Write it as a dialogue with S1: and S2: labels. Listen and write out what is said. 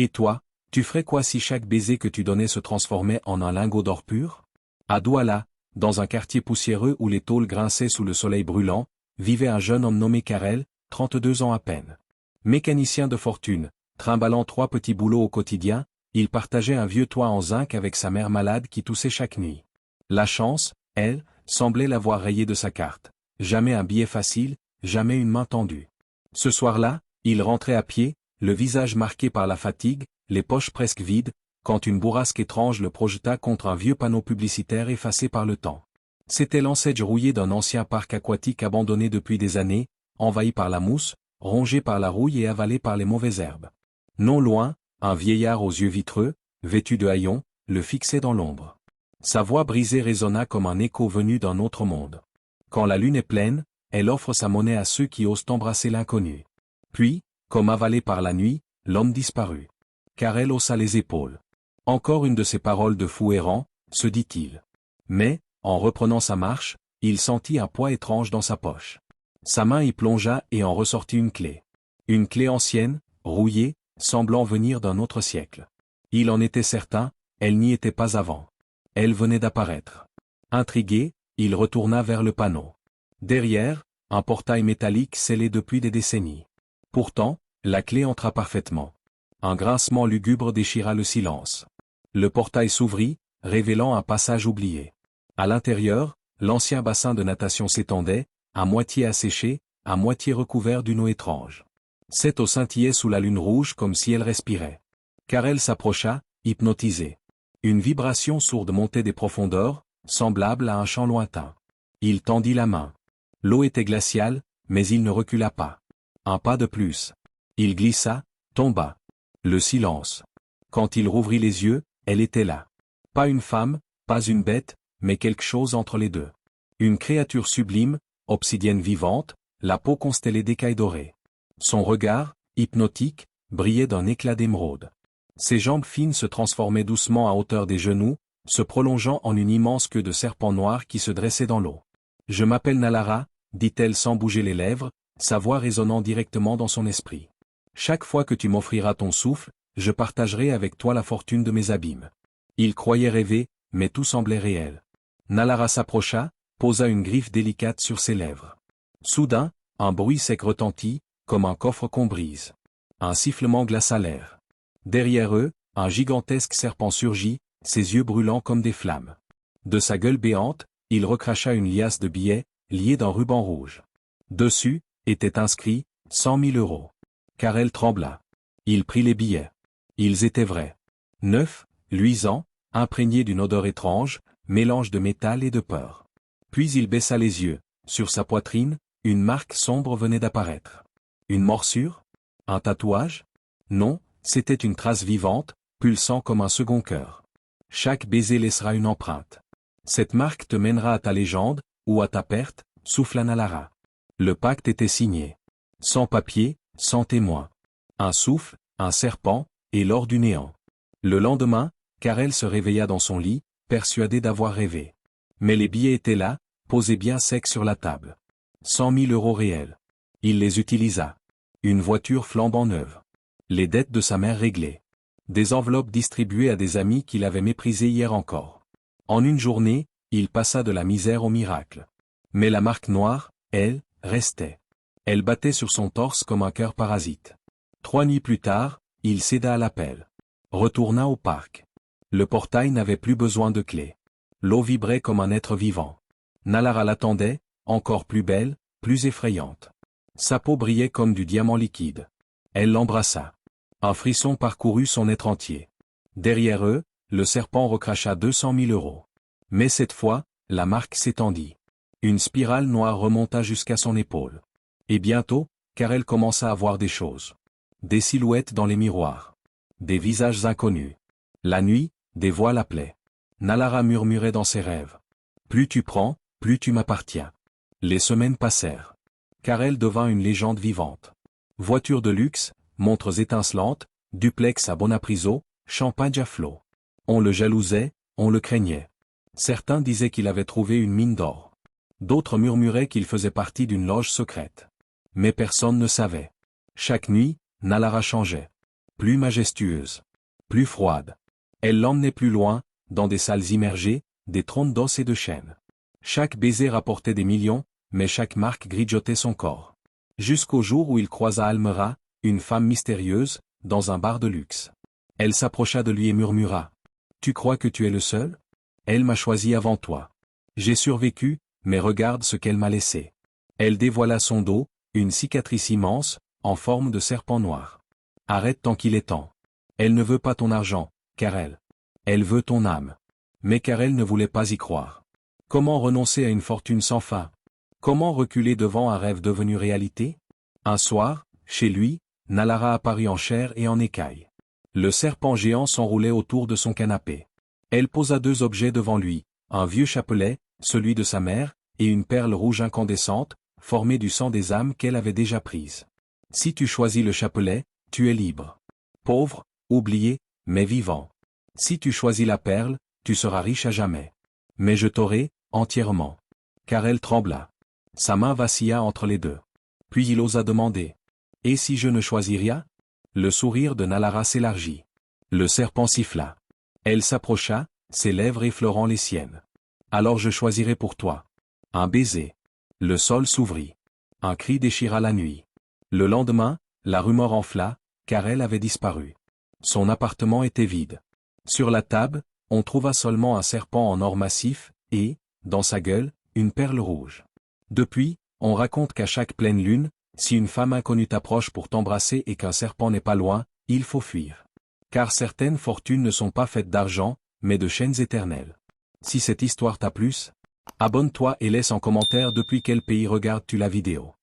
S1: Et toi, tu ferais quoi si chaque baiser que tu donnais se transformait en un lingot d'or pur? À Douala, dans un quartier poussiéreux où les tôles grinçaient sous le soleil brûlant, vivait un jeune homme nommé Karel, 32 ans à peine. Mécanicien de fortune, trimballant 3 petits boulots au quotidien, il partageait un vieux toit en zinc avec sa mère malade qui toussait chaque nuit. La chance, elle, semblait l'avoir rayé de sa carte. Jamais un billet facile, jamais une main tendue. Ce soir-là, il rentrait à pied, le visage marqué par la fatigue, les poches presque vides, quand une bourrasque étrange le projeta contre un vieux panneau publicitaire effacé par le temps. C'était l'enseigne rouillée d'un ancien parc aquatique abandonné depuis des années, envahi par la mousse, rongé par la rouille et avalé par les mauvaises herbes. Non loin, un vieillard aux yeux vitreux, vêtu de haillons, le fixait dans l'ombre. Sa voix brisée résonna comme un écho venu d'un autre monde. Quand la lune est pleine, elle offre sa monnaie à ceux qui osent embrasser l'inconnu. Puis, comme avalé par la nuit, l'homme disparut. Karel haussa les épaules. Encore une de ces paroles de fou errant, se dit-il. Mais, en reprenant sa marche, il sentit un poids étrange dans sa poche. Sa main y plongea et en ressortit une clé. Une clé ancienne, rouillée, semblant venir d'un autre siècle. Il en était certain, elle n'y était pas avant. Elle venait d'apparaître. Intrigué, il retourna vers le panneau. Derrière, un portail métallique scellé depuis des décennies. Pourtant, la clé entra parfaitement. Un grincement lugubre déchira le silence. Le portail s'ouvrit, révélant un passage oublié. À l'intérieur, l'ancien bassin de natation s'étendait, à moitié asséché, à moitié recouvert d'une eau étrange. Cette eau scintillait sous la lune rouge comme si elle respirait. Karel s'approcha, hypnotisé. Une vibration sourde montait des profondeurs, semblable à un chant lointain. Il tendit la main. L'eau était glaciale, mais il ne recula pas. Un pas de plus. Il glissa, tomba. Le silence. Quand il rouvrit les yeux, elle était là. Pas une femme, pas une bête, mais quelque chose entre les deux. Une créature sublime, obsidienne vivante, la peau constellée d'écailles dorées. Son regard, hypnotique, brillait d'un éclat d'émeraude. Ses jambes fines se transformaient doucement à hauteur des genoux, se prolongeant en une immense queue de serpent noir qui se dressait dans l'eau. « Je m'appelle Nalara », dit-elle sans bouger les lèvres, sa voix résonnant directement dans son esprit. « Chaque fois que tu m'offriras ton souffle, je partagerai avec toi la fortune de mes abîmes. » Il croyait rêver, mais tout semblait réel. Nalara s'approcha, posa une griffe délicate sur ses lèvres. Soudain, un bruit sec retentit, comme un coffre qu'on brise. Un sifflement glaça l'air. Derrière eux, un gigantesque serpent surgit, ses yeux brûlants comme des flammes. De sa gueule béante, il recracha une liasse de billets, liés d'un ruban rouge. Dessus, était inscrit, 100 000 euros. Karel trembla. Il prit les billets. Ils étaient vrais. Neufs, luisants, imprégnés d'une odeur étrange, mélange de métal et de peur. Puis il baissa les yeux. Sur sa poitrine, une marque sombre venait d'apparaître. Une morsure? Un tatouage? Non, c'était une trace vivante, pulsant comme un second cœur. Chaque baiser laissera une empreinte. Cette marque te mènera à ta légende, ou à ta perte, souffla Nalara. Le pacte était signé. Sans papier, sans témoin. Un souffle, un serpent, et l'or du néant. Le lendemain, Karel se réveilla dans son lit, persuadé d'avoir rêvé. Mais les billets étaient là, posés bien secs sur la table. 100 000 euros réels. Il les utilisa. Une voiture flambant neuve. Les dettes de sa mère réglées. Des enveloppes distribuées à des amis qu'il avait méprisés hier encore. En une journée, il passa de la misère au miracle. Mais la marque noire, elle, restait. Elle battait sur son torse comme un cœur parasite. 3 nuits plus tard, il céda à l'appel. Retourna au parc. Le portail n'avait plus besoin de clé. L'eau vibrait comme un être vivant. Nalara l'attendait, encore plus belle, plus effrayante. Sa peau brillait comme du diamant liquide. Elle l'embrassa. Un frisson parcourut son être entier. Derrière eux, le serpent recracha 200 000 euros. Mais cette fois, la marque s'étendit. Une spirale noire remonta jusqu'à son épaule. Et bientôt, Karel commença à voir des choses. Des silhouettes dans les miroirs. Des visages inconnus. La nuit, des voix l'appelaient. Nalara murmurait dans ses rêves. Plus tu prends, plus tu m'appartiens. Les semaines passèrent. Karel devint une légende vivante. Voiture de luxe, montres étincelantes, duplex à Bonapriso, champagne à flot. On le jalousait, on le craignait. Certains disaient qu'il avait trouvé une mine d'or. D'autres murmuraient qu'il faisait partie d'une loge secrète. Mais personne ne savait. Chaque nuit, Nalara changeait. plus majestueuse, plus froide. Elle l'emmenait plus loin, dans des salles immergées, des trônes d'os et de chêne. Chaque baiser rapportait des millions, mais chaque marque grignotait son corps. Jusqu'au jour où il croisa Almera, une femme mystérieuse, dans un bar de luxe. Elle s'approcha de lui et murmura. « Tu crois que tu es le seul? Elle m'a choisi avant toi. J'ai survécu, mais regarde ce qu'elle m'a laissé. » Elle dévoila son dos, une cicatrice immense, en forme de serpent noir. « Arrête tant qu'il est temps. Elle ne veut pas ton argent, Karel. Elle veut ton âme. » Mais Karel ne voulait pas y croire. Comment renoncer à une fortune sans fin? Comment reculer devant un rêve devenu réalité? Un soir, chez lui, Nalara apparut en chair et en écailles. Le serpent géant s'enroulait autour de son canapé. Elle posa 2 objets devant lui, un vieux chapelet, celui de sa mère, et une perle rouge incandescente, formée du sang des âmes qu'elle avait déjà prises. Si tu choisis le chapelet, tu es libre. Pauvre, oublié, mais vivant. Si tu choisis la perle, tu seras riche à jamais. Mais je t'aurai, entièrement. Karel trembla. Sa main vacilla entre les deux. Puis il osa demander. Et si je ne choisis rien? Le sourire de Nalara s'élargit. Le serpent siffla. Elle s'approcha, ses lèvres effleurant les siennes. Alors je choisirai pour toi. Un baiser. Le sol s'ouvrit. Un cri déchira la nuit. Le lendemain, la rumeur enfla, Karel avait disparu. Son appartement était vide. Sur la table, on trouva seulement un serpent en or massif, et, dans sa gueule, une perle rouge. Depuis, on raconte qu'à chaque pleine lune, si une femme inconnue t'approche pour t'embrasser et qu'un serpent n'est pas loin, il faut fuir. Car certaines fortunes ne sont pas faites d'argent, mais de chaînes éternelles. Si cette histoire t'a plu, abonne-toi et laisse en commentaire depuis quel pays regardes-tu la vidéo.